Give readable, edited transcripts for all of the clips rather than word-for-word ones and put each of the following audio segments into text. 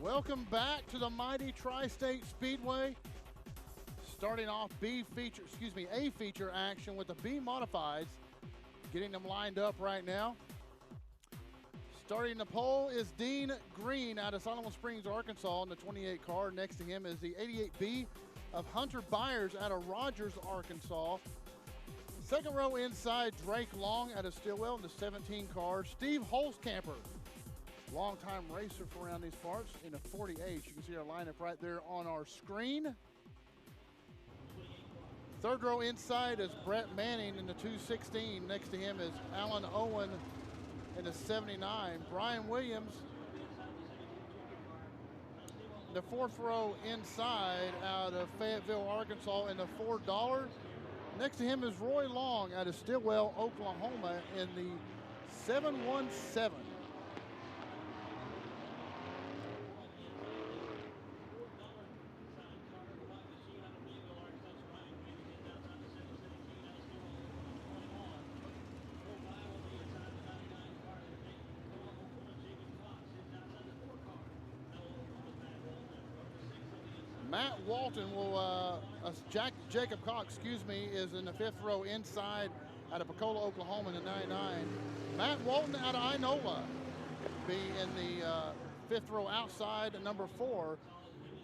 Welcome back to the mighty Tri-State Speedway. Starting off A feature action with the B Modifieds. Getting them lined up right now. Starting the pole is Dean Green out of Solomon Springs, Arkansas in the 28 car. Next to him is the 88B of Hunter Byers out of Rogers, Arkansas. Second row inside, Drake Long out of Stillwell in the 17 car. Steve Holzkamper, longtime racer for around these parts, in the 48. You can see our lineup right there on our screen. Third row inside is Brett Manning in the 216. Next to him is Alan Owen in the 79. Brian Williams, the fourth row inside out of Fayetteville, Arkansas in the $4. Next to him is Roy Long out of Stillwell, Oklahoma in the 717. Matt Walton will, Jacob Cox, is in the fifth row inside out of Pocola, Oklahoma in the 99. Matt Walton out of Inola be in the fifth row outside, number 4.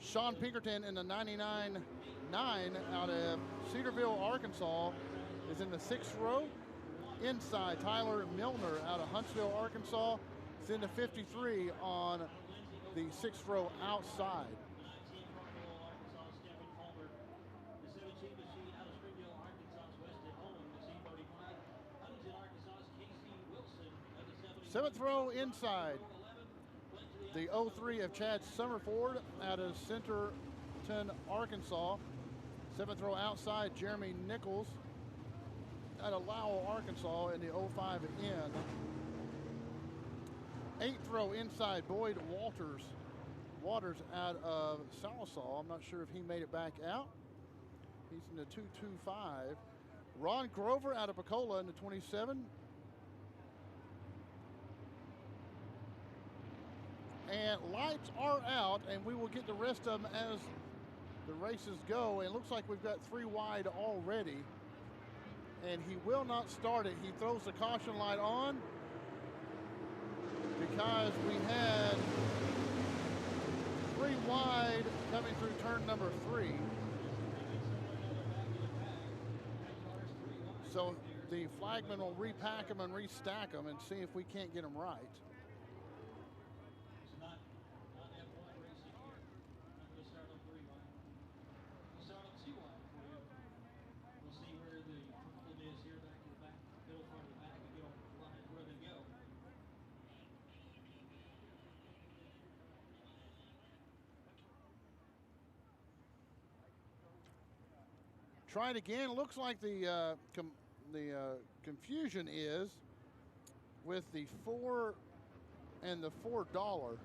Sean Pinkerton in the 99-9 out of Cedarville, Arkansas is in the sixth row. Inside, Tyler Milner out of Huntsville, Arkansas is in the 53 on the sixth row outside. Seventh row inside, the 03 of Chad Summerford out of Centerton, Arkansas. Seventh row outside, Jeremy Nichols out of Lowell, Arkansas in the 05N. Eighth row inside, Boyd Waters out of Sallisaw. I'm not sure if he made it back out. He's in the 225. Ron Grover out of Pocola in the 27. And lights are out, and we will get the rest of them as the races go. And it looks like we've got 3 wide already. And he will not start it. He throws the caution light on because we had 3 wide coming through turn number 3. So the flagman will repack them and restack them and see if we can't get them right. Try it again. Looks like the confusion is with the 4 and the $4.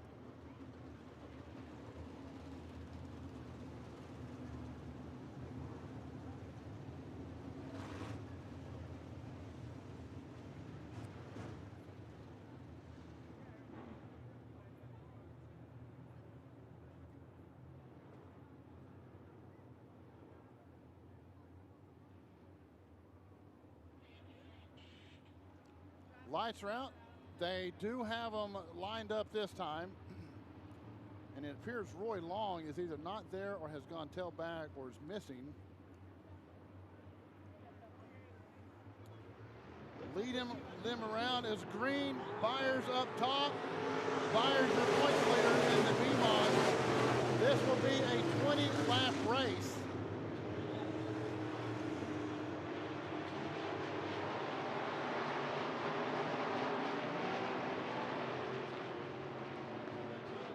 Lights are out. They do have them lined up this time. And it appears Roy Long is either not there or has gone tail back or is missing. Leading them around is Green. Byers up top. Byers the points leader in the B-Mod. This will be a 20-lap race.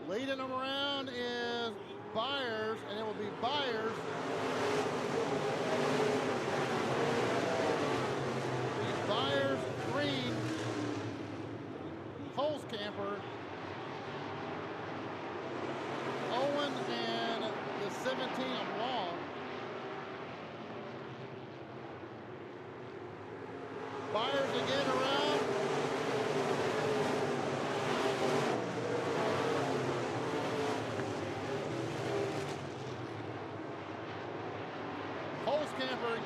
Leading them around is Byers, and it will be Byers. Byers, Green, Holzkamper, Owen, and the 17 of Long. Byers again around.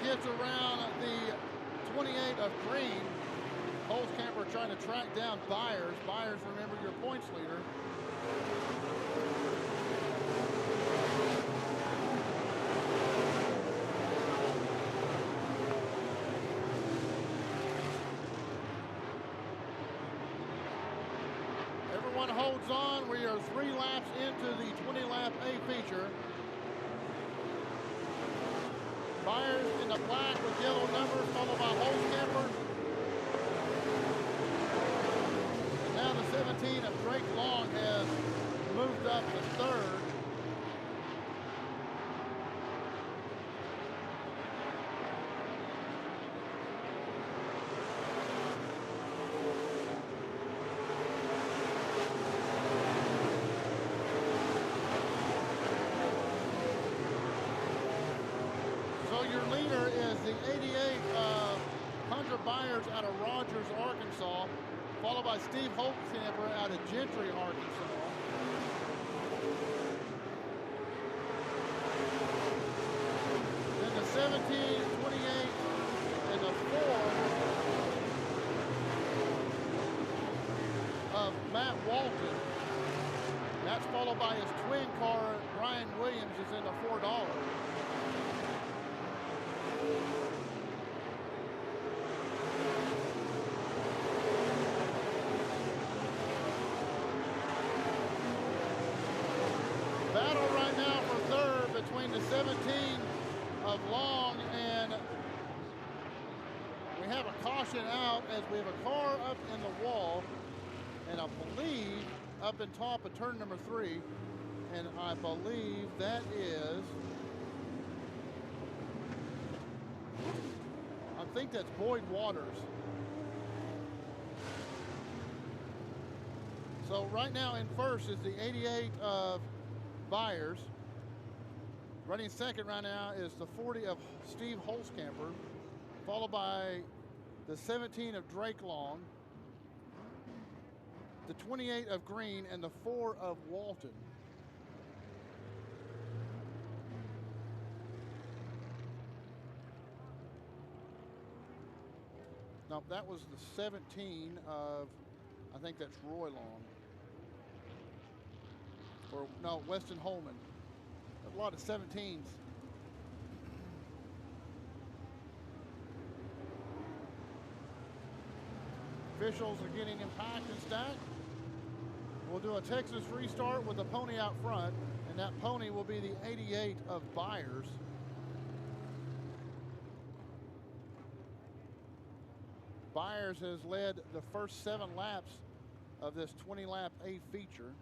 gets around the 28 of green. Holzkamper trying to track down Byers. Byers, remember, your points leader. Everyone holds on. We are 3 laps into the 20-lap A feature. Byers in the black with yellow numbers, followed by Holzkamper. And now the 17 of Drake Long has moved up to third. Your leader is the 88 Hunter Byers out of Rogers, Arkansas, followed by Steve Holzkamper out of Gentry, Arkansas. Then the 17, 28, and the 4 of Matt Walton. That's followed by his twin car, Brian Williams, is in the $4. Battle right now for third between the 17 of Long, and we have a caution out as we have a car up in the wall, and I believe up in top of turn number 3, and I believe that is, I think that's Boyd Waters. So right now in first is the 88 of Byers. Running second right now is the 40 of Steve Holzkamper, followed by the 17 of Drake Long, the 28 of Green, and the 4 of Walton. No, that was the 17 of, I think that's Roy Long. Or no, Weston Holman. A lot of 17s. Officials are getting in packed and stacked. We'll do a Texas restart with a pony out front, and that pony will be the 88 of Byers. Byers has led the first 7 laps of this 20-lap A feature.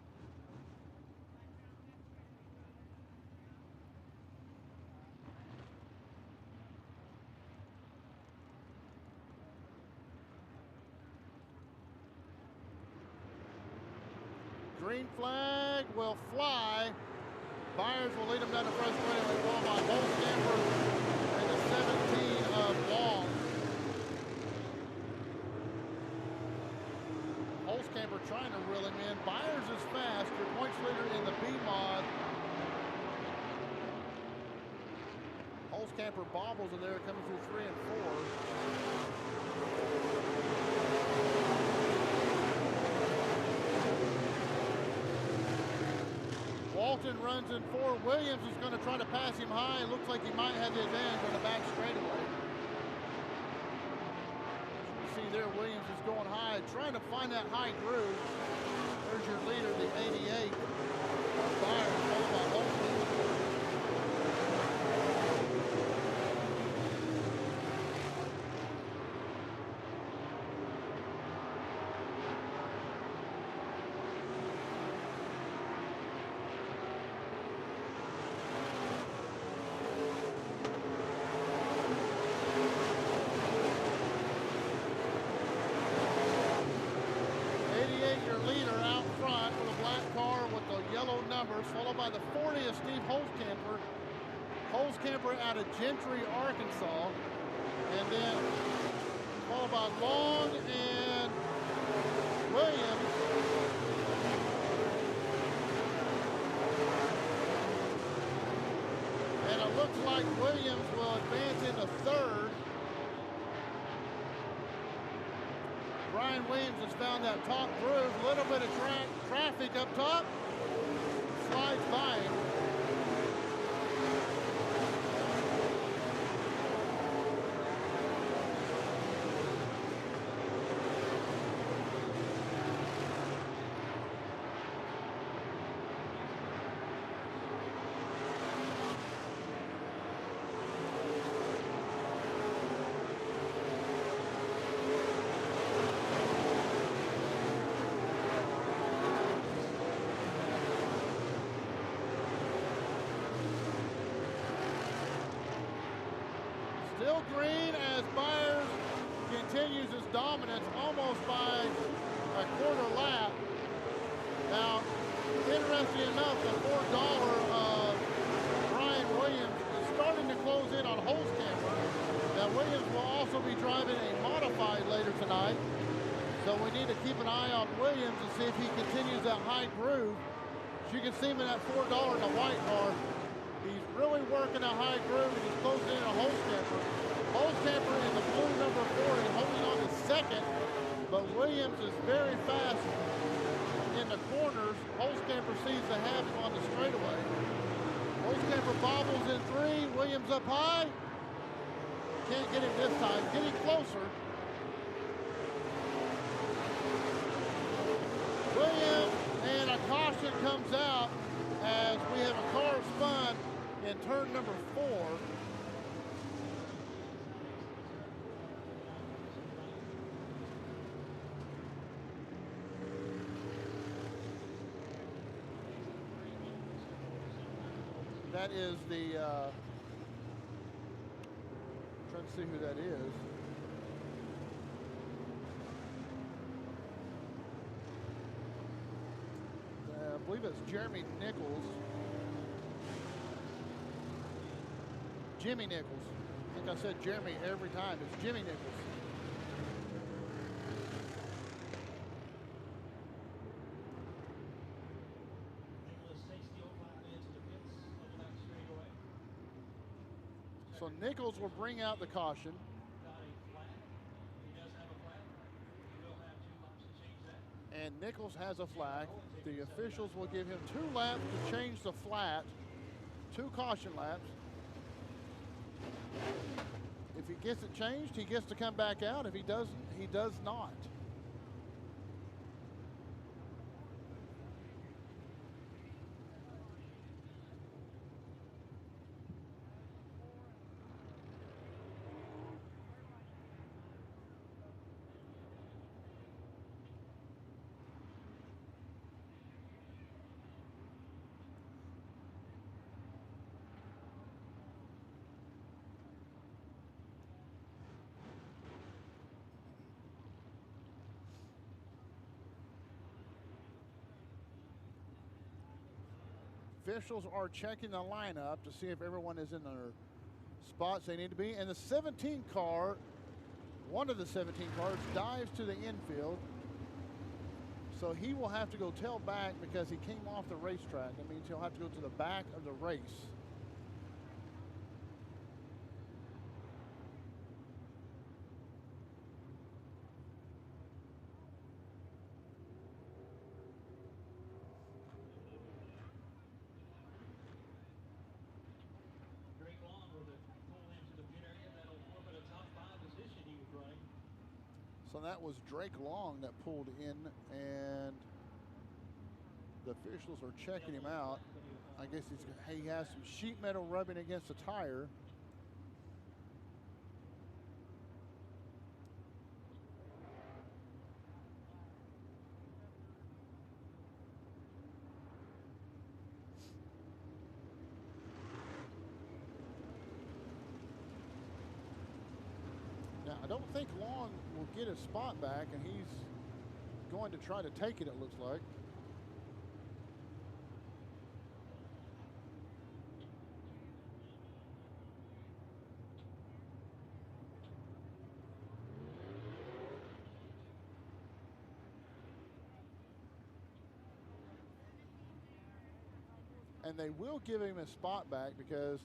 Green flag will fly. Byers will lead him down the front straightaway, followed by Holzkamper and the 17 of Long. Holzkamper trying to reel him in. Byers is fast. Your points leader in the B mod. Holzkamper bobbles in there, coming through 3 and 4. Walton runs in 4. Williams is going to try to pass him high. It looks like he might have the advantage on the back straightaway. You see there, Williams is going high, trying to find that high groove. There's your leader, the 88. Byers, followed by Holton. Leader out front with a black car with the yellow numbers, followed by the 40 of Steve Holzkamper. Holzkamper out of Gentry, Arkansas. And then followed by Long and Williams. And it looks like Williams will will advance into third. Brian Williams has found that top groove. A little bit of traffic up top. Slides by him. Still green as Byers continues his dominance almost by a quarter lap. Now, interesting enough, the $4 Brian Williams is starting to close in on Holzkamper. Now, Williams will also be driving a modified later tonight, so we need to keep an eye on Williams and see if he continues that high groove. As you can see him in that $4 in the white car. He's really working a high groove, and he's closing in on Holzkamper. Holzkamper in the blue number 40, holding on to second, but Williams is very fast in the corners. Holzkamper sees the half on the straightaway. Holzkamper bobbles in 3, Williams up high. Can't get him this time, getting closer. Williams, and a caution comes out as we have a car spun in turn number 4. That is the, trying to see who that is. I believe it's Jeremy Nichols. Jimmy Nichols. I think I said Jeremy every time. It's Jimmy Nichols. So Nichols will bring out the caution. And Nichols has a flag. The officials will give him 2 laps to change the flat. 2 caution laps. If he gets it changed, he gets to come back out. If he doesn't, he does not. Officials are checking the lineup to see if everyone is in their spots they need to be. And the 17 car, one of the 17 cars, dives to the infield. So he will have to go tail back because he came off the racetrack. That means he'll have to go to the back of the race. So that was Drake Long that pulled in, and the officials are checking him out. I guess he has some sheet metal rubbing against the tire. Now, I don't think Long will get his spot back, and he's going to try to take it, it looks like. And they will give him his spot back because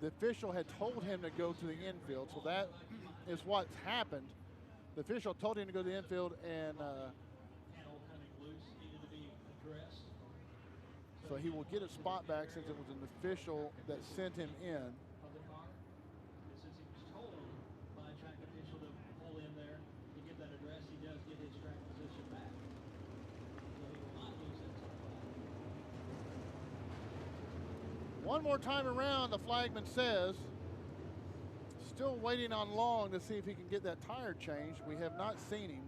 The official had told him to go to the infield, so that is what's happened. The official told him to go to the infield, and so he will get a spot back since it was an official that sent him in. One more time around, the flagman says. Still waiting on Long to see if he can get that tire changed. We have not seen him.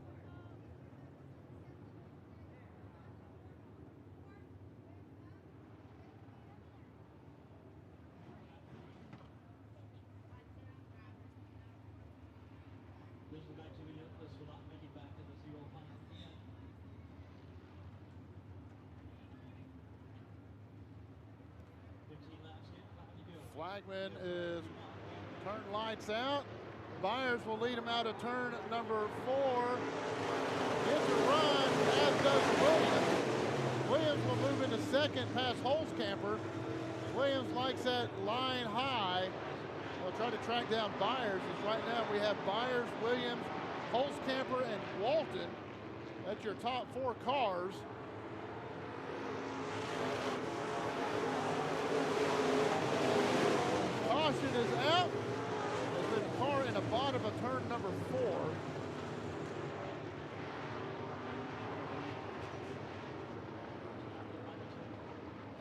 Flagman is turn lights out. Byers will lead him out of turn number 4. Gets a run, as does Williams. Williams will move into second past Holzkamper. Williams likes that line high. We'll try to track down Byers, as right now we have Byers, Williams, Holzkamper, and Walton. That's your top 4 cars. Caution is out. There's a car in the bottom of turn number 4.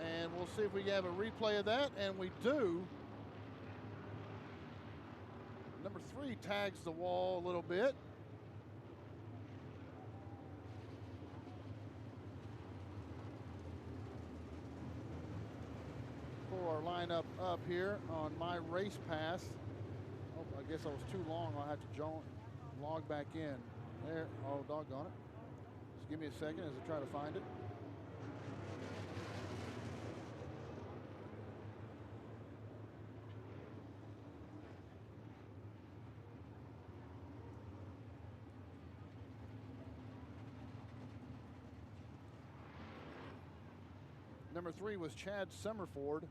And we'll see if we have a replay of that, and we do. Number 3 tags the wall a little bit. Pull our lineup up here on my race pass. Oh, I guess I was too long. I'll have to log back in. There, oh, doggone it. Just give me a second as I try to find it. Number 3 was Chad Summerford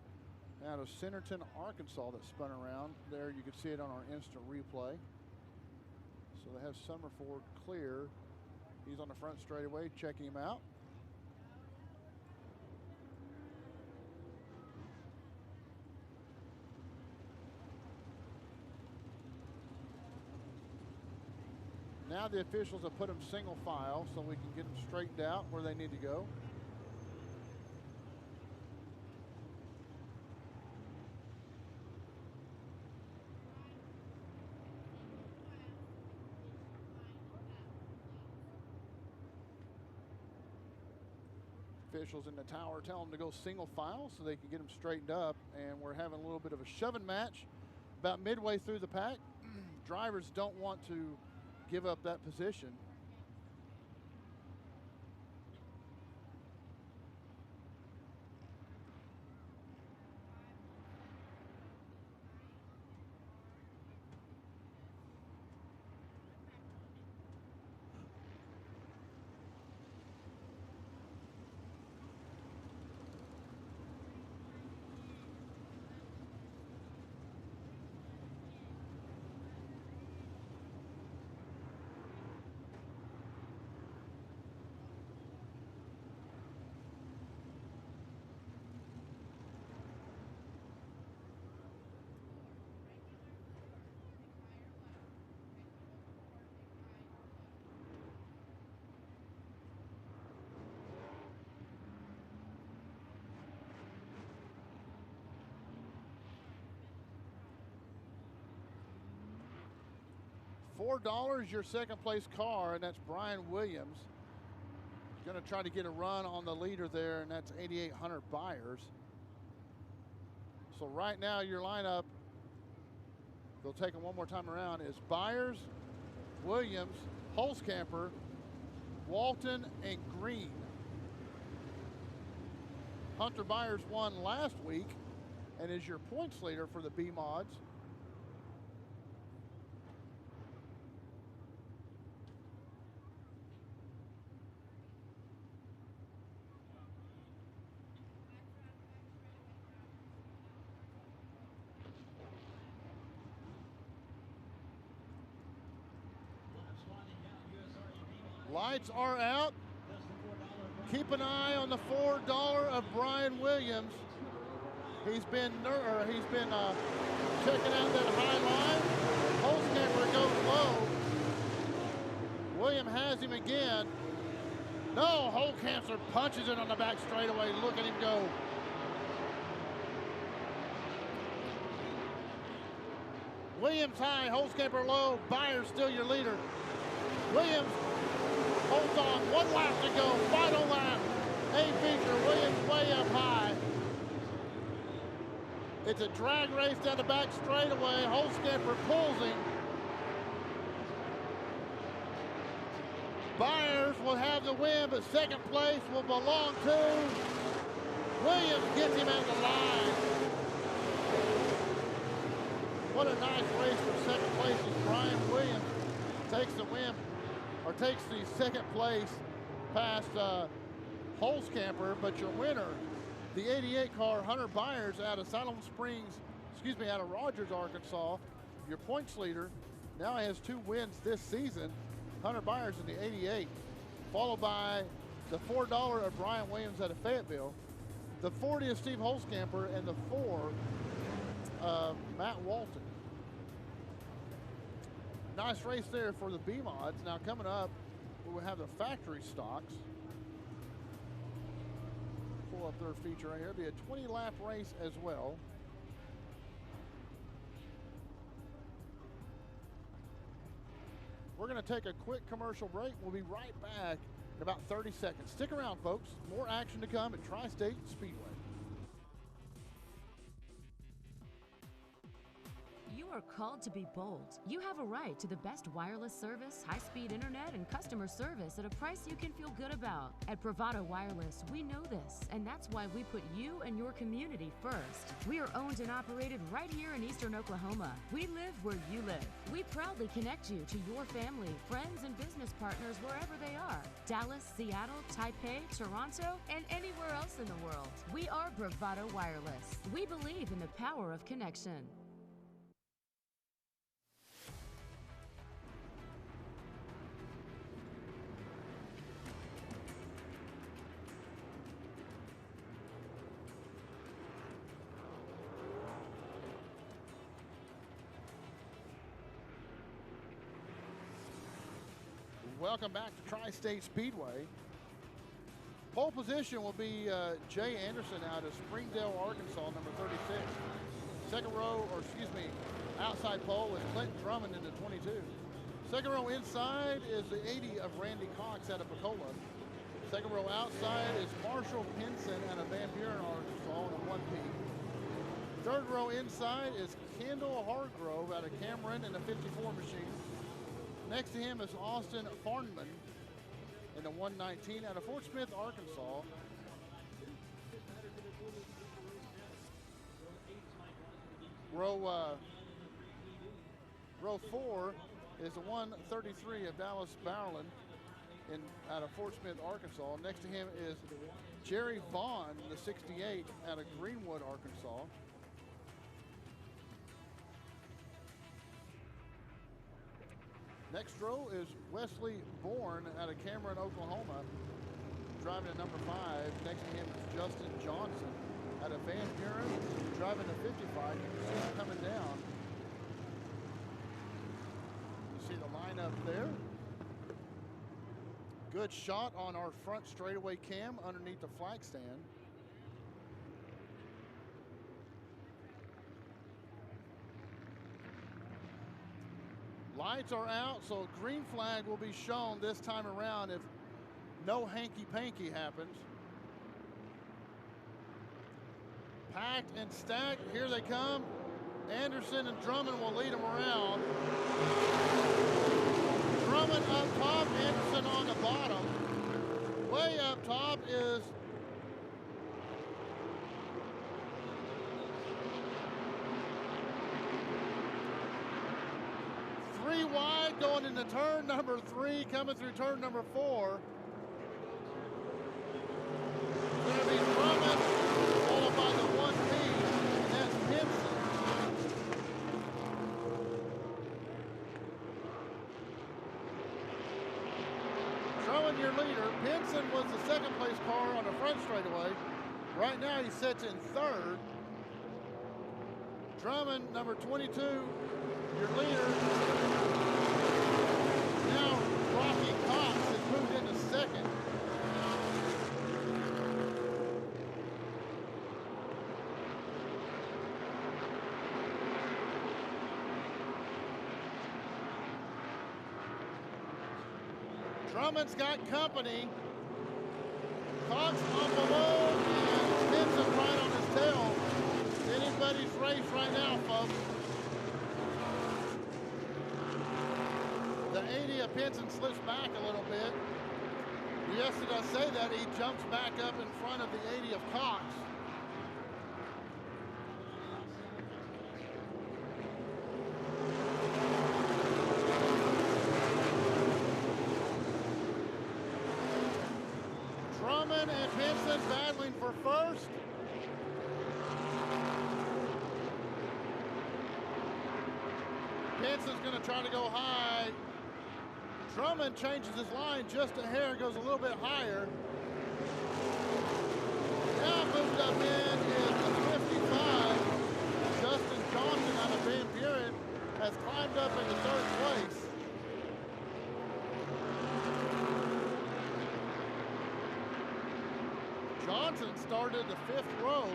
out of Centerton, Arkansas, that spun around. There you can see it on our instant replay. So they have Summerford clear. He's on the front straightaway, checking him out. Now the officials have put them single file so we can get them straightened out where they need to go. Officials in the tower tell them to go single file so they can get them straightened up, and we're having a little bit of a shoving match about midway through the pack. Drivers don't want to give up that position. $4 your second place car, and that's Brian Williams. He's going to try to get a run on the leader there, and that's 8,800 Byers. So right now your lineup, they'll take them one more time around, is Byers, Williams, Holzkamper, Walton, and Green. Hunter Byers won last week and is your points leader for the B mods. Lights are out. Keep an eye on the $4 of Brian Williams. He's been checking out that high line. Holzkamper goes low. William has him again. No, Holzkamper punches it on the back straightaway. Look at him go. Williams high, Holzkamper low. Byers still your leader. Williams holds on. 1 lap to go. Final lap. A feature. Williams way up high. It's a drag race down the back straightaway. Holzkamper pulls him. Byers will have the win, but second place will belong to Williams. Gets him at the line. What a nice race for second place as Brian Williams takes the win, or takes the second place past Holzkamper, but your winner, the 88 car, Hunter Byers out of out of Rogers, Arkansas, your points leader, now has 2 wins this season. Hunter Byers in the 88, followed by the $4 of Brian Williams out of Fayetteville, the 40 of Steve Holzkamper, and the 4 of Matt Walton. Nice race there for the B-Mods. Now coming up, we will have the factory stocks. Pull up their feature right here. It'll be a 20-lap race as well. We're going to take a quick commercial break. We'll be right back in about 30 seconds. Stick around, folks. More action to come at Tri-State Speedway. You are called to be bold. You have a right to the best wireless service, high-speed internet, and customer service at a price you can feel good about. At Bravado Wireless, we know this, and that's why we put you and your community first. We are owned and operated right here in Eastern Oklahoma. We live where you live. We proudly connect you to your family, friends, and business partners wherever they are. Dallas, Seattle, Taipei, Toronto, and anywhere else in the world. We are Bravado Wireless. We believe in the power of connection. Welcome back to Tri-State Speedway. Pole position will be Jay Anderson out of Springdale, Arkansas, number 36. Second row, outside pole is Clinton Drummond into 22. Second row inside is the 80 of Randy Cox out of Pocola. Second row outside is Marshall Pinson out of Van Buren, Arkansas, in a 1P. Third row inside is Kendall Hargrove out of Cameron in a 54 machine. Next to him is Austin Farnman in the 119 out of Fort Smith, Arkansas. Row 4 is the 133 of Dallas Bowerland out of Fort Smith, Arkansas. Next to him is Jerry Vaughn in the 68 out of Greenwood, Arkansas. Next row is Wesley Bourne out of Cameron, Oklahoma, driving at number 5. Next to him is Justin Johnson out of Van Buren, driving to 55. You can see him coming down. You see the lineup there. Good shot on our front straightaway cam underneath the flag stand. Lights are out, so green flag will be shown this time around if no hanky-panky happens. Packed and stacked, here they come. Anderson and Drummond will lead them around. Drummond up top, Anderson on the bottom. Way up top is three wide going into turn number 3, coming through turn number 4. It's going to be Drummond, followed by the 1P, and that's Henson. your leader. Benson was the second place car on the front straightaway. Right now he sits in third. Drummond, number 22, your leader. Now Rocky Cox has moved into second. Drummond's got company. Cox on below and Benson right on his tail. It's anybody's race right now, folks. The 80 of Benson slips back a little bit. Yes, did I say that? He jumps back up in front of the 80 of Cox. Drummond and Benson battling for first. Benson's going to try to go high. Drummond changes his line just a hair, goes a little bit higher. Now moved up in is the 55. Justin Johnson out of Van Buren has climbed up into third place. Johnson started the fifth row.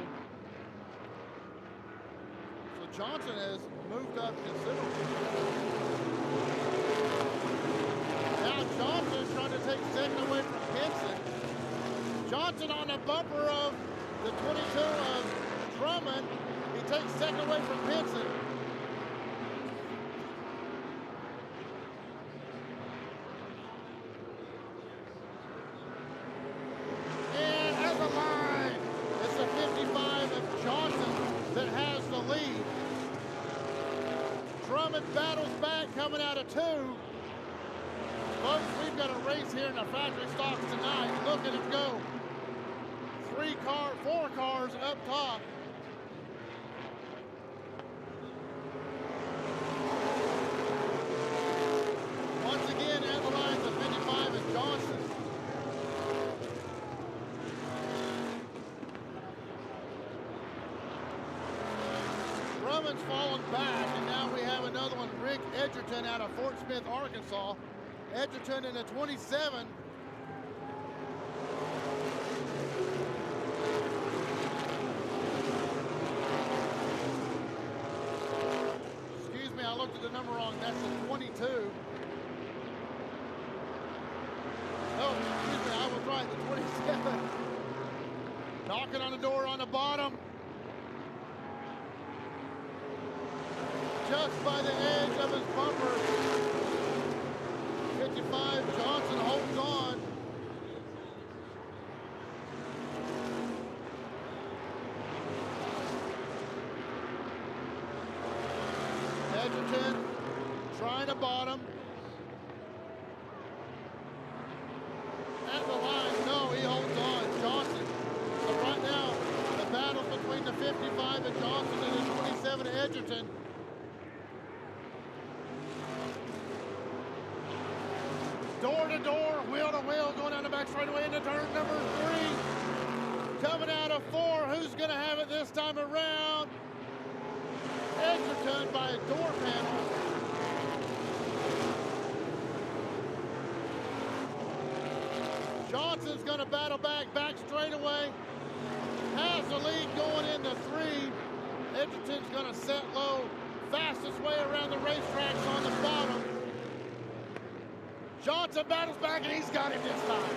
So Johnson has moved up considerably. Now Johnson's trying to take second away from Benson. Johnson on the bumper of the 22 of Drummond. He takes second away from Benson. Battles back, coming out of two. Folks, we've got a race here in the factory stocks tonight. Look at him go. Four cars up top. Once again, at the lines of 55 is Johnson. Drummond's fallen back, and now we have another one, Rick Edgerton out of Fort Smith, Arkansas. Edgerton in the 27. Excuse me, I looked at the number wrong. That's the 22. Oh, excuse me, I was right, the 27. Knocking on the door on the bottom. Just by the edge of his bumper. 55, Johnson holds on. Edgerton trying to bottom. At the line, no, he holds on, Johnson. So right now, the battle between the 55 and Johnson and the 27 Edgerton. Door to door, wheel to wheel, going down the back straightaway into turn number 3. Coming out of 4, who's going to have it this time around? Edgerton by a door panel. Johnson's going to battle back straightaway. Has the lead going into 3. Edgerton's going to set low. Fastest way around the racetrack's on the bottom. Johnson battles back, and he's got him this time.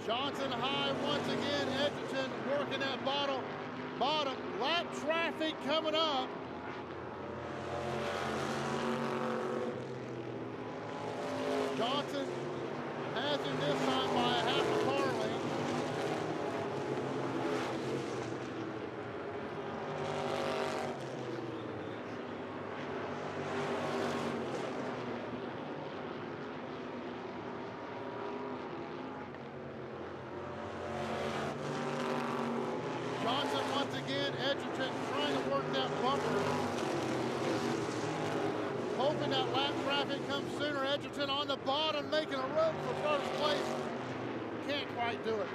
Johnson high once again. Edgerton working that bottom. Lap traffic coming up. Johnson has him this time by a half a car length. Johnson once again, Edgerton trying to work that bumper. Hoping that lap traffic comes sooner. Edgerton on the bottom, making a run for first place. Can't quite do it.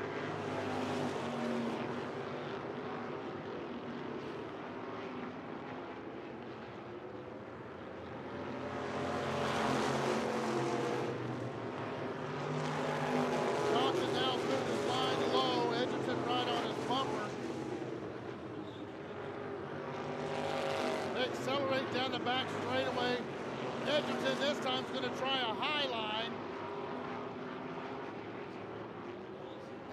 Johnson now moving his line low. Edgerton right on his bumper. They accelerate down the back straightaway. Edgerton this time is going to try a high line.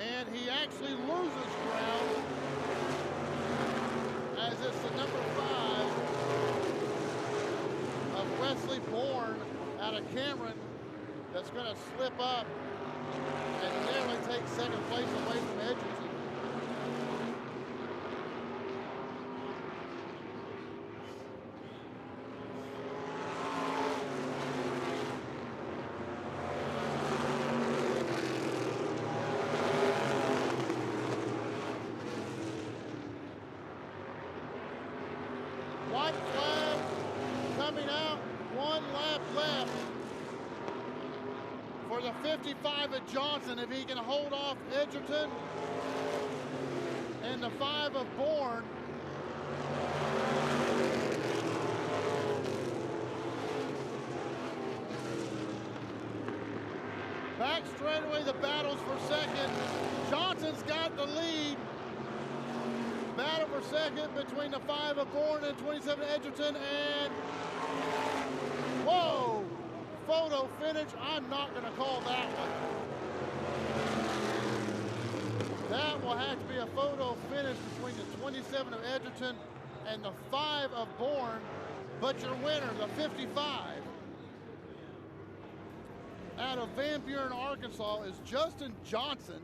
And he actually loses ground as it's the number 5 of Wesley Bourne out of Cameron that's going to slip up and nearly take second place away from Edgerton. White flag coming out, 1 lap left for the 55 of Johnson. If he can hold off Edgerton and the 5 of Bourne. Back straightaway, the battles for second. Johnson's got the lead. Battle for second between the 5 of Bourne and 27 Edgerton, and whoa, photo finish. I'm not going to call that one. That will have to be a photo finish between the 27 of Edgerton and the 5 of Bourne, but your winner, the 55 out of Van Buren, Arkansas, is Justin Johnson.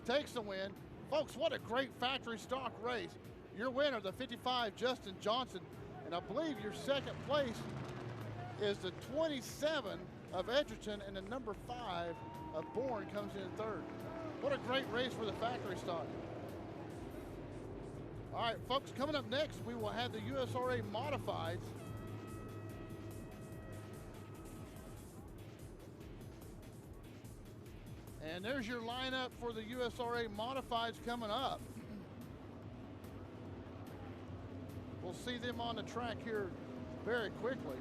Takes the win. Folks, what a great factory stock race. Your winner, the 55, Justin Johnson. And I believe your second place is the 27 of Edgerton, and the number 5 of Bourne comes in third. What a great race for the factory stock. All right, folks, coming up next, we will have the USRA Modifieds. And there's your lineup for the USRA Modifieds coming up. We'll see them on the track here very quickly.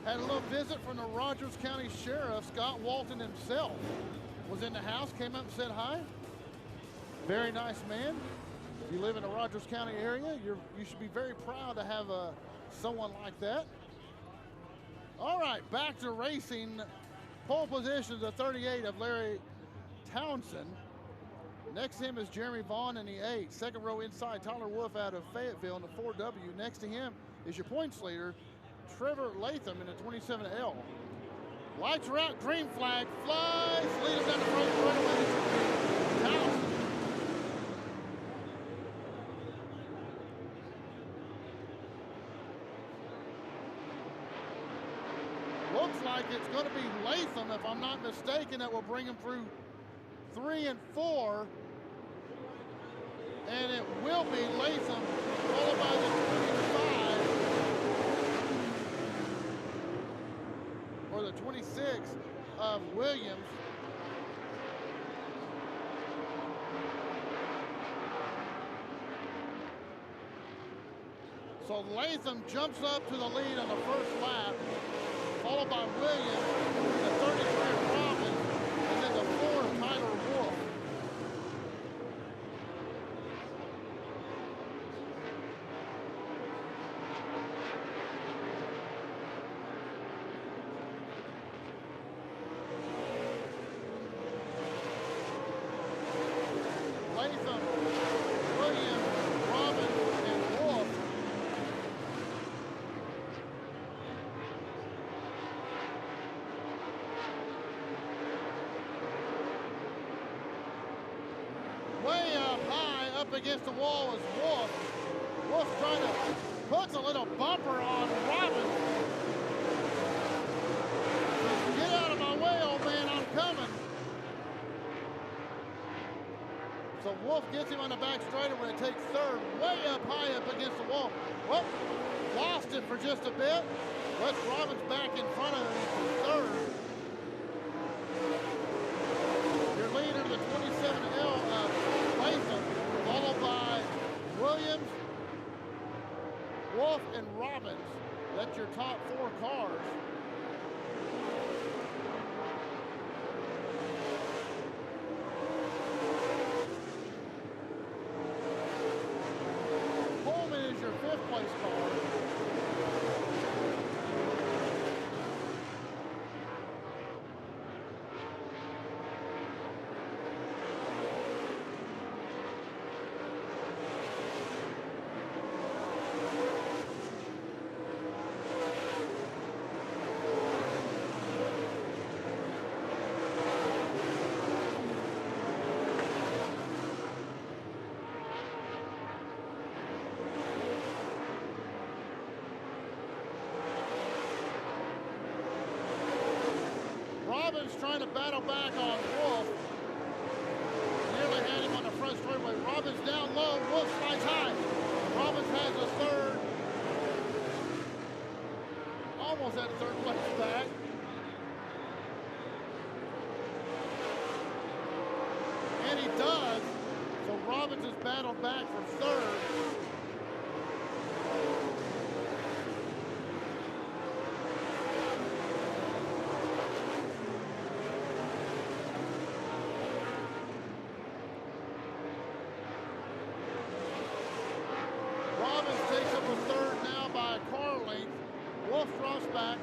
Had a little visit from the Rogers County Sheriff. Scott Walton himself was in the house, came up and said hi. Very nice man. If you live in the Rogers County area, you should be very proud to have someone like that. All right, back to racing. Pole position, the 38 of Larry Townsend. Next to him is Jeremy Vaughn in the 8. Second row inside, Tyler Wolf out of Fayetteville in the 4W. Next to him is your points leader, Trevor Latham in the 27L. Lights are out, green flag, flies, lead him down the front away. Townsend. Looks like it's going to be Latham, if I'm not mistaken, that will bring him through 3 and 4. And it will be Latham, followed by the 25. Or the 26 of Williams. So Latham jumps up to the lead on the first lap, followed followed by Williams, the 33 of Robbins, and then the 4 of Tyler Wolf. Latham, Williams, Robbins, and Wolf. Way up high, up against the wall is Wolf. Wolf trying to put a little bumper on Robbins. Get out of my way, old man, I'm coming. So Wolf gets him on the back straightaway and takes third, way up high up against the wall. Well, lost it for just a bit. Wes Robbins back in front of him for third. Your leader, the 27L of Latham, followed by Williams, Wolf, and Robbins. That's your top 4 cars. Your 5th place car. Robbins trying to battle back on Wolf. Nearly had him on the front straightaway. Robbins down low, Wolf slides high. Robbins has a third. Almost at third place back. And he does. So Robbins has battled back for third. Takes up a third now by a car length. Wolf drops back,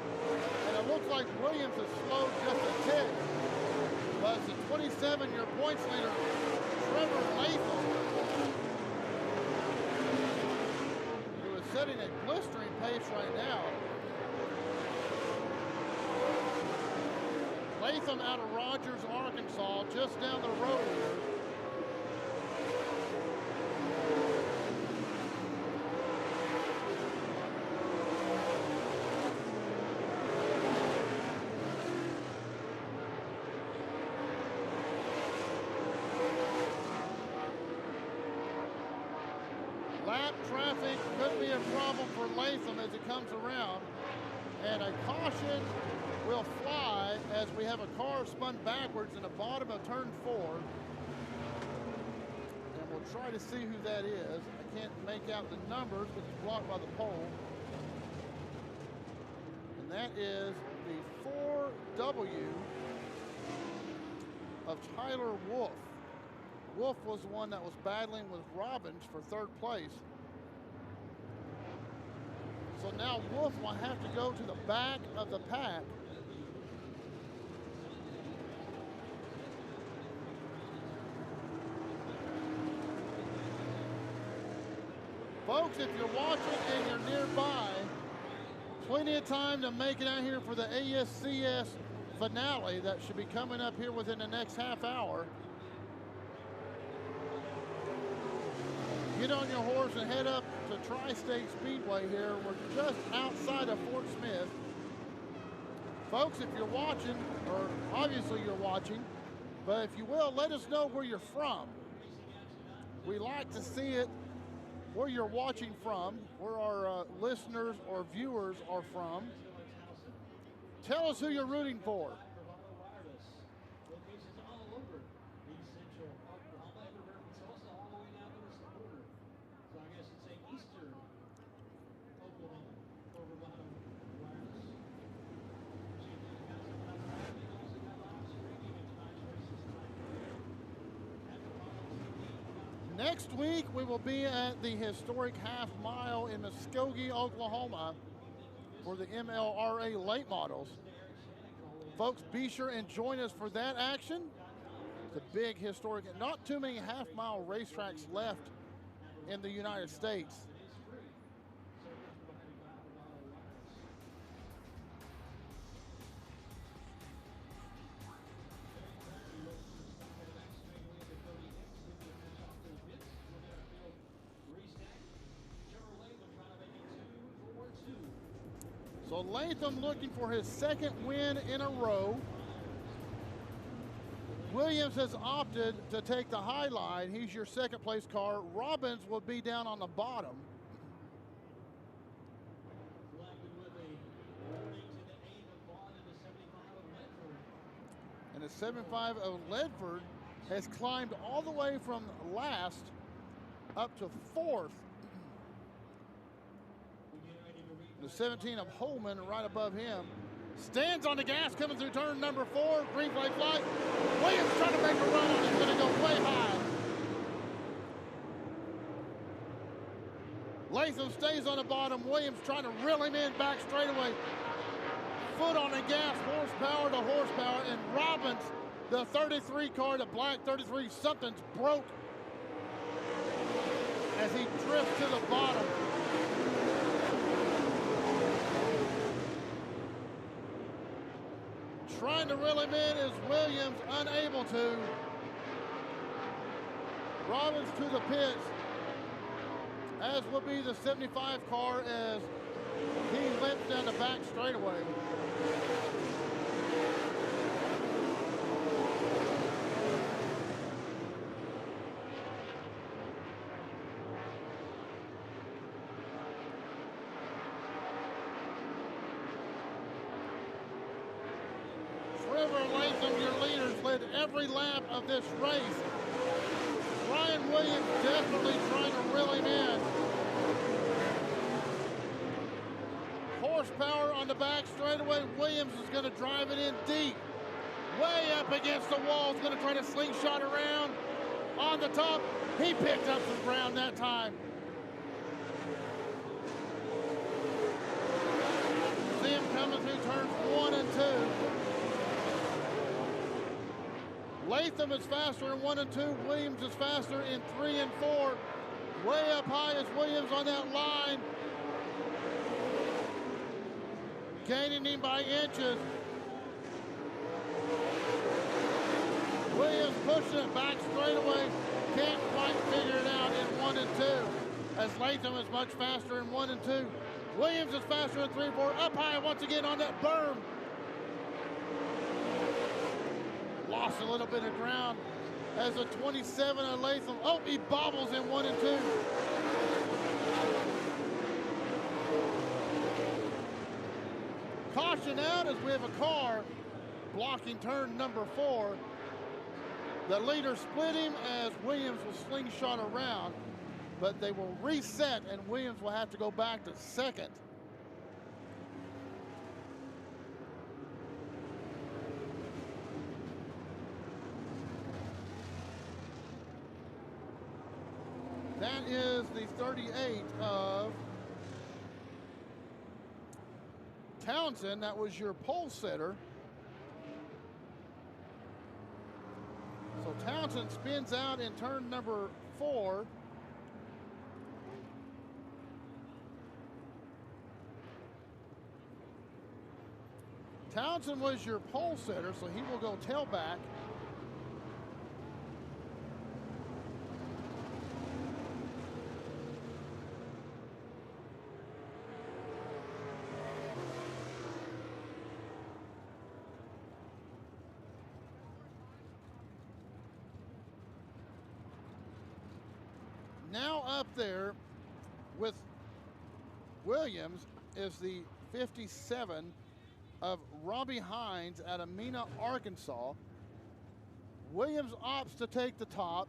and it looks like Williams has slowed just a tick. But it's the 27-year points leader, Trevor Latham, who is setting a blistering pace right now. Latham out of Rogers, Arkansas, just down the road here. Lap traffic could be a problem for Latham as it comes around. And a caution will fly as we have a car spun backwards in the bottom of turn 4. And we'll try to see who that is. I can't make out the numbers because it's blocked by the pole. And that is the 4W of Tyler Wolf. Wolf was the one that was battling with Robbins for third place. So now Wolf will have to go to the back of the pack. Folks, if you're watching and you're nearby, plenty of time to make it out here for the ASCS finale that should be coming up here within the next half hour. Get on your horse and head up to Tri-State Speedway here. We're just outside of Fort Smith. Folks, if you're watching, or obviously you're watching, but if you will, let us know where you're from. We like to see it where you're watching from, where our listeners or viewers are from. Tell us who you're rooting for. Next week, we will be at the historic half mile in Muskogee, Oklahoma for the MLRA late models. Folks, be sure and join us for that action. It's a big historic, not too many half mile racetracks left in the United States. So Latham looking for his second win in a row. Williams has opted to take the high line. He's your second place car. Robbins will be down on the bottom. And the 75 of Ledford has climbed all the way from last up to fourth. The 17 of Holman right above him. Stands on the gas coming through turn number 4. Green flag flight. Williams trying to make a run on it. He's going to go way high. Latham stays on the bottom. Williams trying to reel him in back straightaway. Foot on the gas, horsepower to horsepower. And Robbins, the 33 car, the black 33, something's broke as he drifts to the bottom. Trying to reel him in is Williams, unable to. Robbins to the pits, as will be the 75 car as he limps down the back straightaway. Latham, your leaders, led every lap of this race. Ryan Williams definitely trying to reel him in. Horsepower on the back straightaway. Williams is going to drive it in deep. Way up against the wall. Is going to try to slingshot around. On the top, he picked up some ground that time. See him coming through turns 1 and 2. Latham is faster in 1 and 2. Williams is faster in 3 and 4. Way up high is Williams on that line. Gaining him by inches. Williams pushing it back straightaway. Can't quite figure it out in 1 and 2. As Latham is much faster in 1 and 2. Williams is faster in 3 and 4. Up high once again on that berm. Lost a little bit of ground as a 27 of Latham. Oh, he bobbles in 1 and 2. Caution out as we have a car blocking turn number 4. The leader split him as Williams will slingshot around, but they will reset and Williams will have to go back to second. That is the 38 of Townsend. That was your pole setter. So Townsend spins out in turn number 4. Townsend was your pole setter, so he will go tailback. Now up there with Williams is the 57 of Robbie Hines out of Mena, Arkansas. Williams opts to take the top.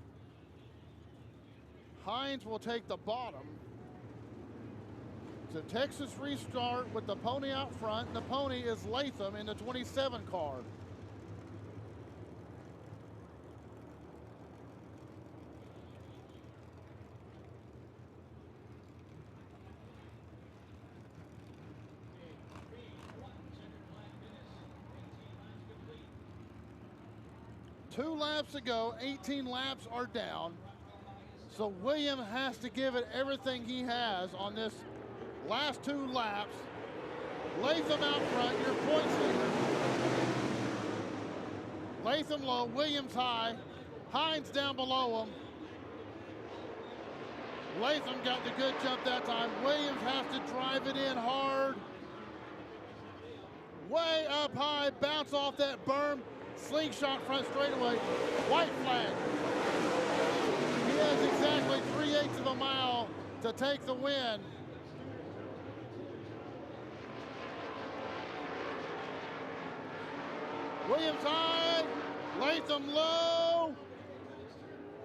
Hines will take the bottom. It's a Texas restart with the pony out front. The pony is Latham in the 27 car. 2 laps to go, 18 laps are down. So William has to give it everything he has on this last 2 laps. Latham out front, your points leader. Latham low, Williams high, Hines down below him. Latham got the good jump that time. Williams has to drive it in hard. Way up high, bounce off that berm, slingshot front straightaway, white flag. He has exactly 3/8 of a mile to take the win. Williams high, Latham low,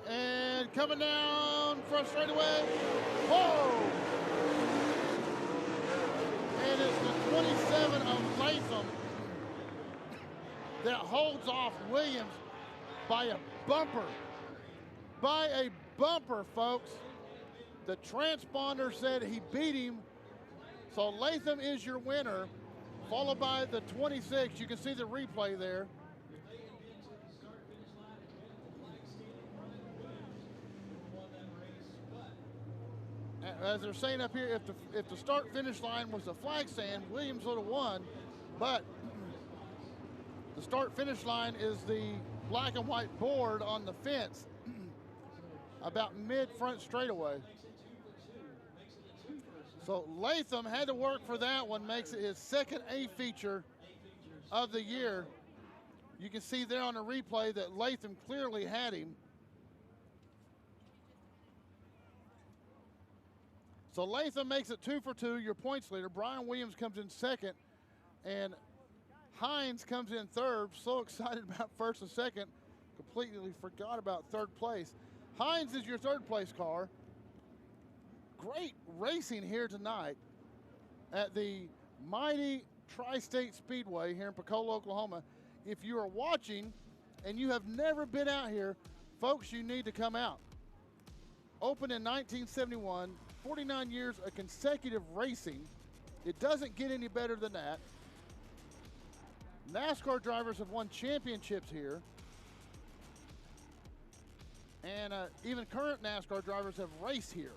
and coming down front straightaway. Whoa! And it's the 27 of Latham that holds off Williams by a bumper. By a bumper, folks. The transponder said he beat him. So Latham is your winner, followed by the 26. You can see the replay there. As they're saying up here, if the start-finish line was a flag stand, Williams would have won, but the start-finish line is the black and white board on the fence about mid-front straightaway. So Latham had to work for that one, makes it his second A feature of the year. You can see there on the replay that Latham clearly had him. So Latham makes it 2 for 2, your points leader. Brian Williams comes in second, and Hines comes in third. So excited about first and second, completely forgot about third place. Hines is your third place car. Great racing here tonight at the mighty Tri-State Speedway here in Pocola, Oklahoma. If you are watching and you have never been out here, folks, you need to come out. Opened in 1971, 49 years of consecutive racing. It doesn't get any better than that. NASCAR drivers have won championships here. And even current NASCAR drivers have raced here.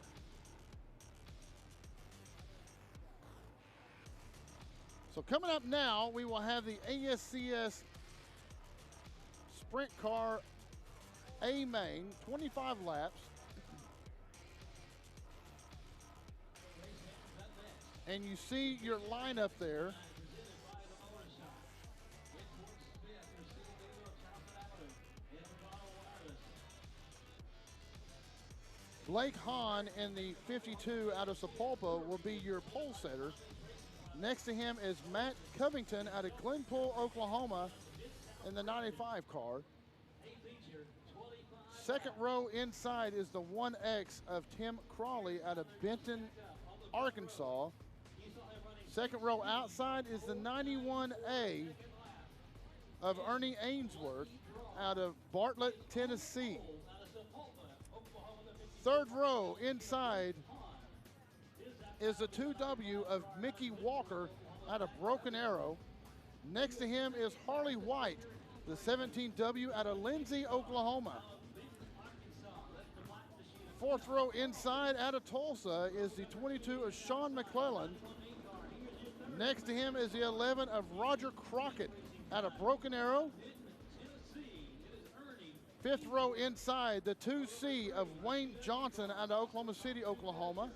So coming up now, we will have the ASCS Sprint car A main, 25 laps. And you see your lineup there. Blake Hahn in the 52 out of Sapulpa will be your pole setter. Next to him is Matt Covington out of Glenpool, Oklahoma in the 95 car. Second row inside is the 1X of Tim Crawley out of Benton, Arkansas. Second row outside is the 91A of Ernie Ainsworth out of Bartlett, Tennessee. Third row inside is the 2W of Mickey Walker out of Broken Arrow. Next to him is Harley White, the 17W out of Lindsay, Oklahoma. Fourth row inside out of Tulsa is the 22 of Sean McClellan. Next to him is the 11 of Roger Crockett out of Broken Arrow. Fifth row inside, the 2C of Wayne Johnson out of Oklahoma City, Oklahoma.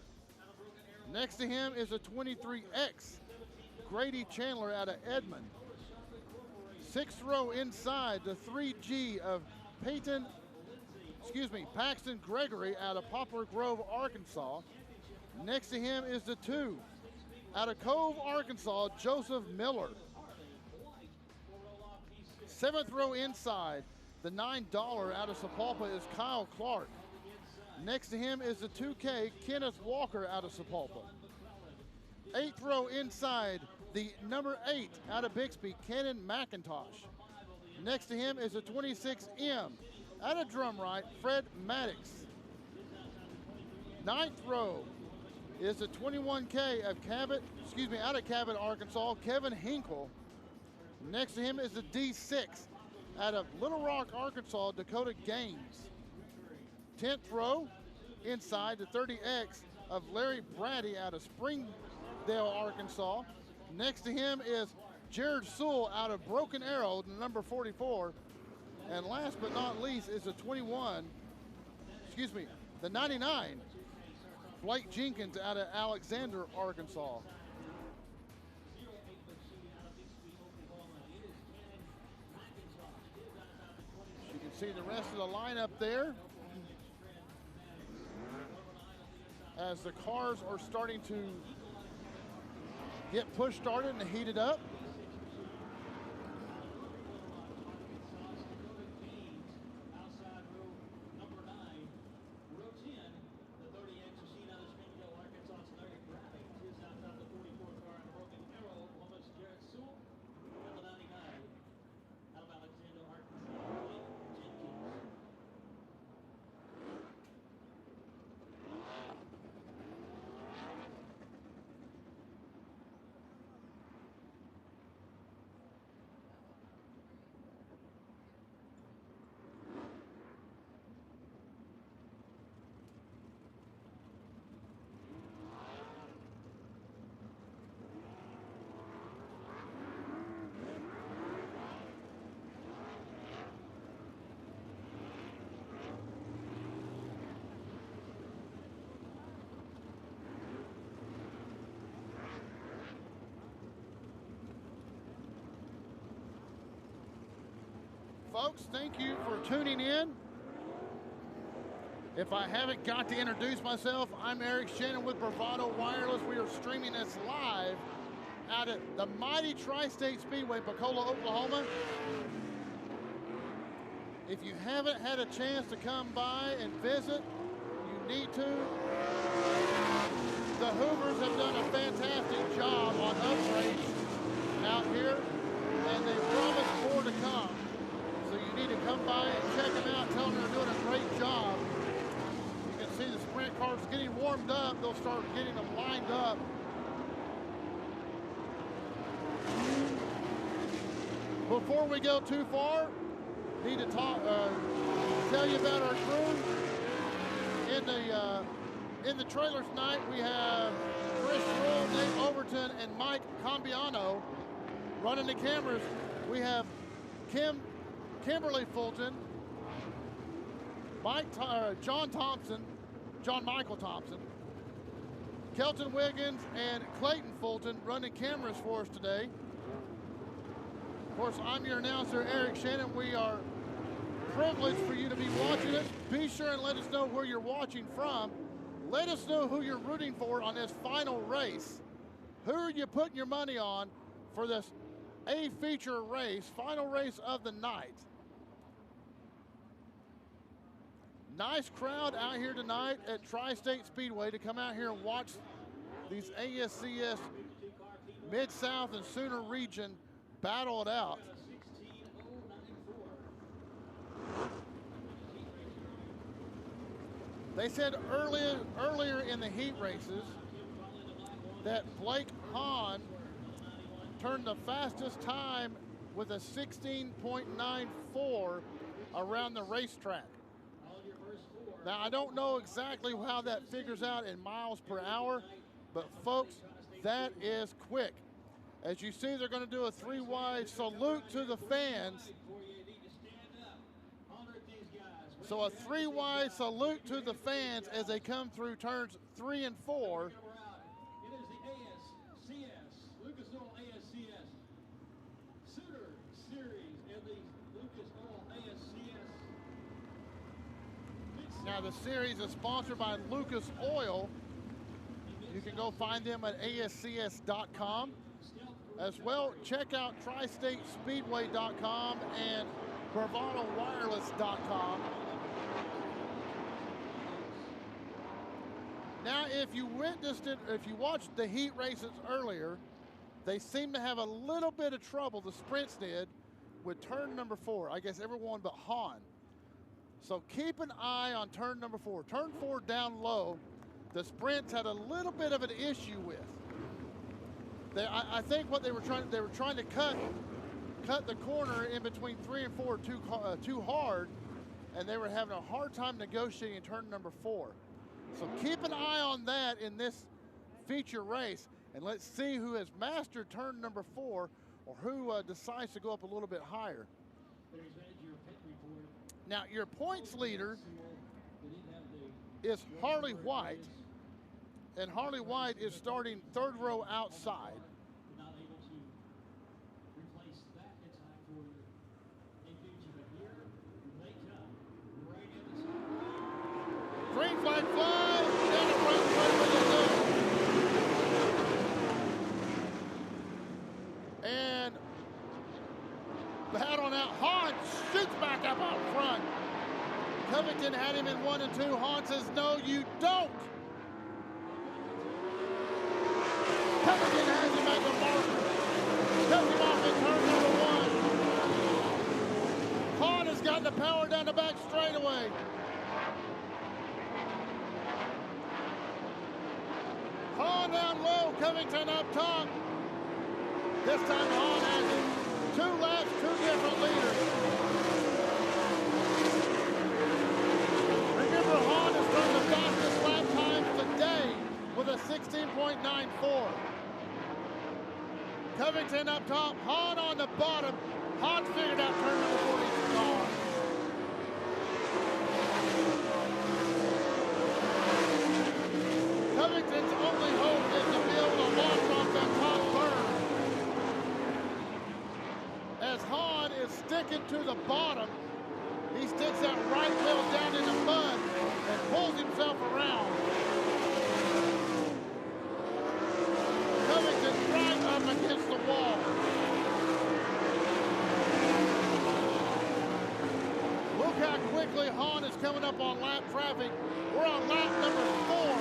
Next to him is a 23X, Grady Chandler out of Edmond. Sixth row inside, the 3G of Paxton Gregory out of Poplar Grove, Arkansas. Next to him is the 2 out of Cove, Arkansas, Joseph Miller. Seventh row inside, the $9 out of Sapulpa is Kyle Clark. Next to him is the 2K, Kenneth Walker out of Sapulpa. Eighth row inside, the number 8 out of Bixby, Kenan McIntosh. Next to him is the 26M out of Drumright, Fred Maddox. Ninth row is the 21K of out of Cabot, Arkansas, Kevin Hinkle. Next to him is the D6 out of Little Rock, Arkansas, Dakota Gaines. 10th row inside the 30X of Larry Brady out of Springdale, Arkansas. Next to him is Jared Sewell out of Broken Arrow, number 44. And last but not least is the 99, Blake Jenkins out of Alexander, Arkansas. You can see the rest of the lineup there as the cars are starting to get push started and heated up. Folks, thank you for tuning in. If I haven't got to introduce myself, I'm Eric Shannon with Bravado Wireless. We are streaming this live out at the mighty Tri-State Speedway, Pocola, Oklahoma. If you haven't had a chance to come by and visit, you need to. The Hoovers have done a fantastic job on upgrades out here, and they promise more to come. So you need to come by and check them out, tell them they're doing a great job. You can see the sprint cars getting warmed up. They'll start getting them lined up. Before we go too far, need to tell you about our crew. In the trailer tonight, we have Chris Rule, Nate Overton, and Mike Cambiano running the cameras. We have Kimberly Fulton, John Michael Thompson, Kelton Wiggins, and Clayton Fulton running cameras for us today. Of course, I'm your announcer, Eric Shannon. We are privileged for you to be watching us. Be sure and let us know where you're watching from. Let us know who you're rooting for on this final race. Who are you putting your money on for this A feature race, final race of the night? Nice crowd out here tonight at Tri-State Speedway to come out here and watch these ASCS Mid-South and Sooner region battle it out. They said earlier in the heat races that Blake Hahn turned the fastest time with a 16.94 around the racetrack. Now, I don't know exactly how that figures out in miles per hour, but folks, that is quick. As you see, they're going to do a three-wide salute to the fans. So a three-wide salute to the fans as they come through turns 3 and 4. It is the ASCS, Lucas Oil ASCS Suitor Series and the Lucas Oil ASCS. Now the series is sponsored by Lucas Oil. You can go find them at ASCS.com. As well, check out TriStateSpeedway.com and BravadoWireless.com. Now, if you watched the heat races earlier, they seem to have a little bit of trouble, the Sprints did, with turn number 4. I guess everyone but Hahn. So keep an eye on turn number 4. Turn 4 down low, the Sprints had a little bit of an issue with. I think what they were trying to cut cut the corner in between 3 and 4 too hard, and they were having a hard time negotiating turn number 4. So keep an eye on that in this feature race, and let's see who has mastered turn number 4 or who decides to go up a little bit higher. Now, your points leader is Harley White, and Harley White is starting 3rd row outside. Green flag flies, down the front and battle out. Hahn shoots back up out front. Covington had him in 1 and 2. Hahn says, no, you don't. Covington has him at the marker. Cuts him off in turn number 1. Hahn has got the power down the back straightaway. Hahn down low, Covington up top. This time Hahn has it. 2 laps, 2 different leaders. Remember, Hahn has run the fastest lap time today with a 16.94. Covington up top, Hahn on the bottom. Hahn figured out turn number 40 is gone. Covington's only hope is to be able to launch off that top berm. As Hahn is sticking to the bottom, he sticks that right wheel down in the mud and pulls himself around. Covington's right up against the wall. Look how quickly Hahn is coming up on lap traffic. We're on lap number 4.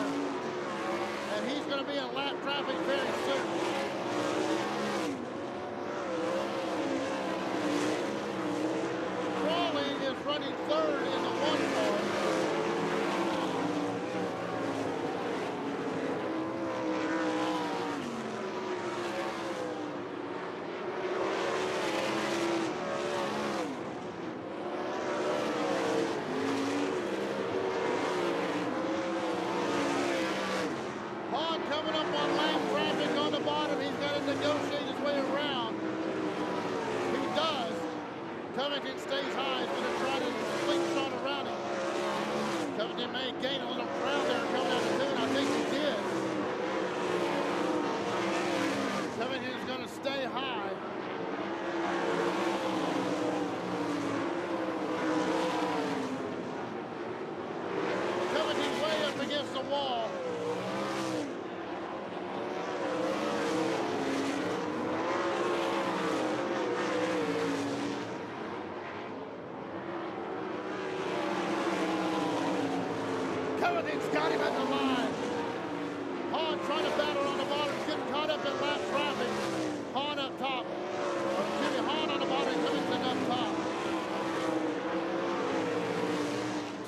And he's going to be in lap traffic very soon. Crawley is running 3rd in the 1 car. Coming up on lap traffic on the bottom. He's got to negotiate his way around. He does. Covington stays high. He's going to try to slingshot around him. Covington may gain a little ground there coming out of the turn. I think he did. Covington's going to stay high. Covington's way up against the wall. Covington's got him at the line. Hahn trying to battle on the bottom, getting caught up in lap traffic. Hahn up top. Excuse me, Hahn on the bottom, Covington up top.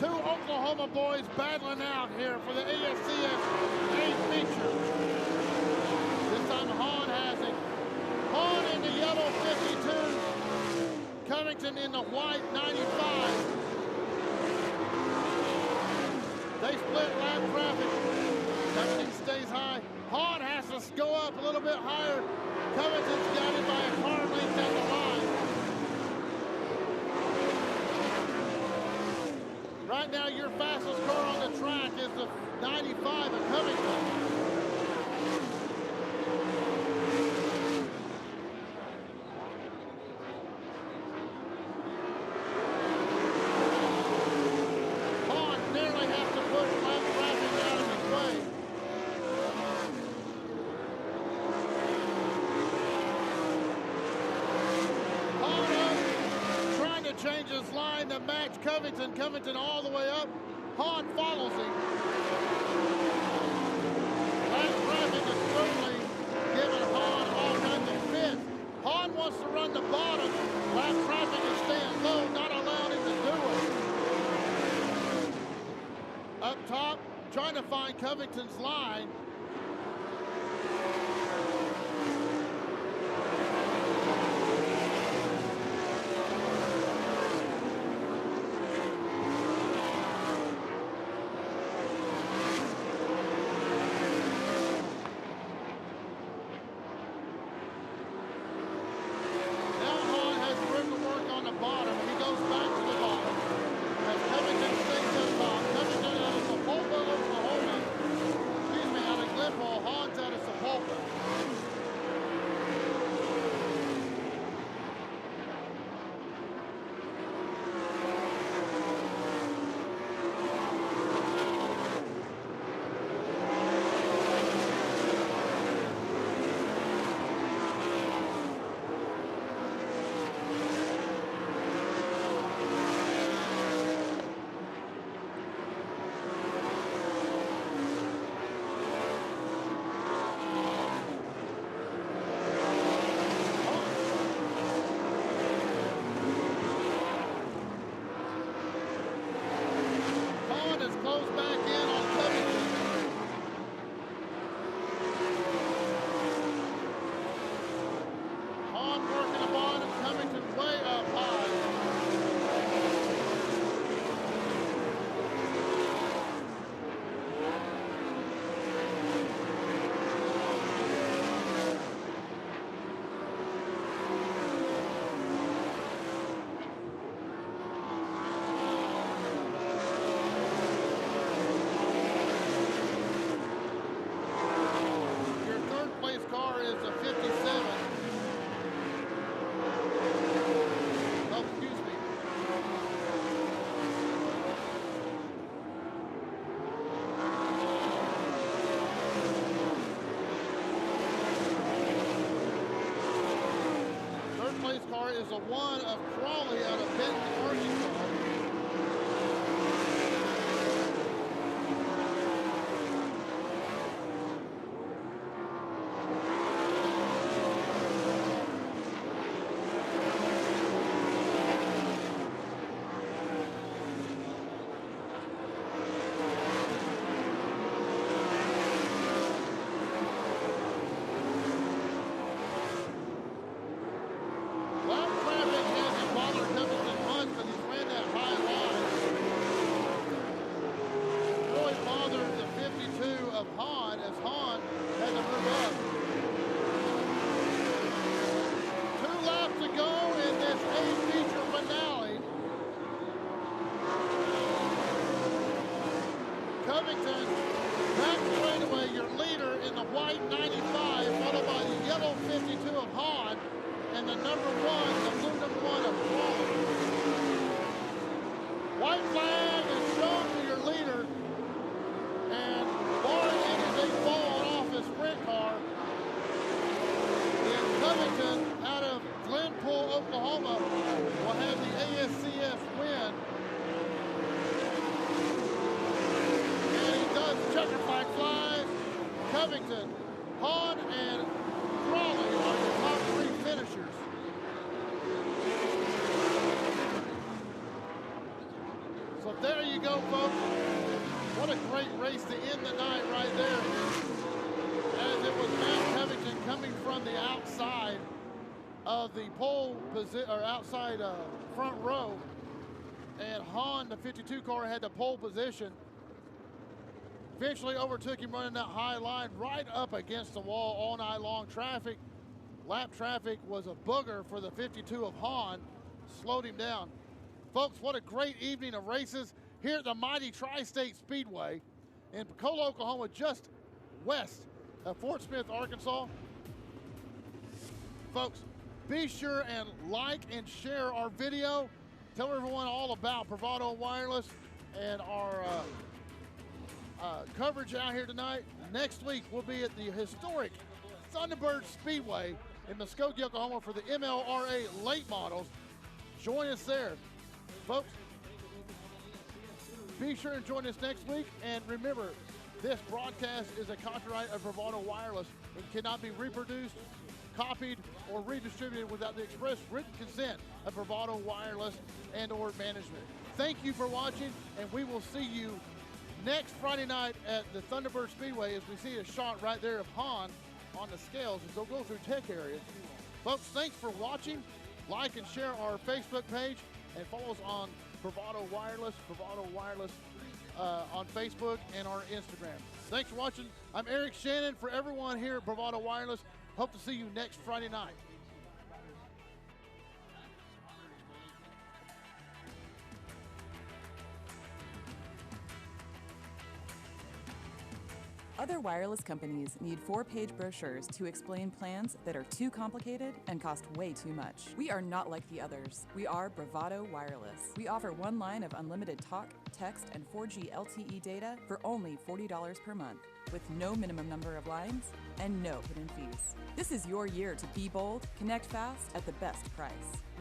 2 Oklahoma boys battling out here for the ASCS A feature. This time Hahn has it. Hahn in the yellow 52. Covington in the white 95. They split lap traffic. Covington stays high. Hahn has to go up a little bit higher. Covington's got him by a car length down the line. Right now, your fastest car on the track is the 95 of Covington. Change his line to match Covington. Covington all the way up. Hahn follows him. Lap traffic is certainly giving Hahn all kinds of fits. Hahn wants to run the bottom. Lap traffic is staying low, not allowing him to do it. Up top, trying to find Covington's line. is the one of Crawley out of Benton, Arkansas. Covington, back straightaway, your leader in the white 95, followed by the yellow 52 of Hahn, and the number 1, the blue number 1 of Crawley. White flag is shown to your leader, and barring anything falling off his sprint car, then Covington out of Glenpool, Oklahoma, will have the ASCS win. Checker flag flies. Covington, Hahn, and Crawley are the top 3 finishers. So there you go, folks. What a great race to end the night right there. As it was Matt Covington coming from the outside of the pole position, or outside front row, and Hahn, the 52 car, had the pole position. Eventually overtook him running that high line right up against the wall all night long. Lap traffic was a booger for the 52 of Hahn, slowed him down. Folks, what a great evening of races here at the mighty Tri-State Speedway in Pocola, Oklahoma, just west of Fort Smith, Arkansas. Folks, be sure and like and share our video. Tell everyone all about Bravado Wireless and our coverage out here tonight. Next week, we'll be at the historic Thunderbird Speedway in Muskogee, Oklahoma for the MLRA late models. Join us there. Folks, be sure and join us next week. And remember, this broadcast is a copyright of Bravado Wireless. It cannot be reproduced, copied, or redistributed without the express written consent of Bravado Wireless and or management. Thank you for watching, and we will see you next Friday night at the Thunderbird Speedway as we see a shot right there of Hahn on the scales as they'll go through tech area. Folks, thanks for watching. Like and share our Facebook page and follow us on Bravado Wireless on Facebook and our Instagram. Thanks for watching. I'm Eric Shannon for everyone here at Bravado Wireless. Hope to see you next Friday night. Other wireless companies need 4-page brochures to explain plans that are too complicated and cost way too much. We are not like the others. We are Bravado Wireless. We offer 1 line of unlimited talk, text, and 4G LTE data for only $40 per month, with no minimum number of lines and no hidden fees. This is your year to be bold, connect fast at the best price.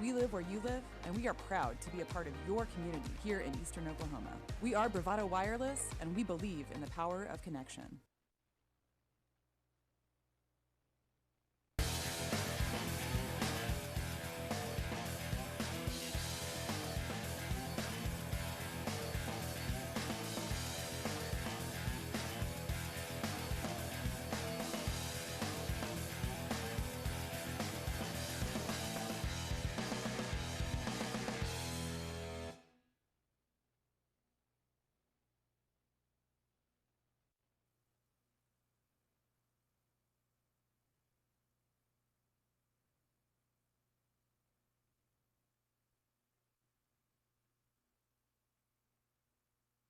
We live where you live, and we are proud to be a part of your community here in Eastern Oklahoma. We are Bravado Wireless, and we believe in the power of connection.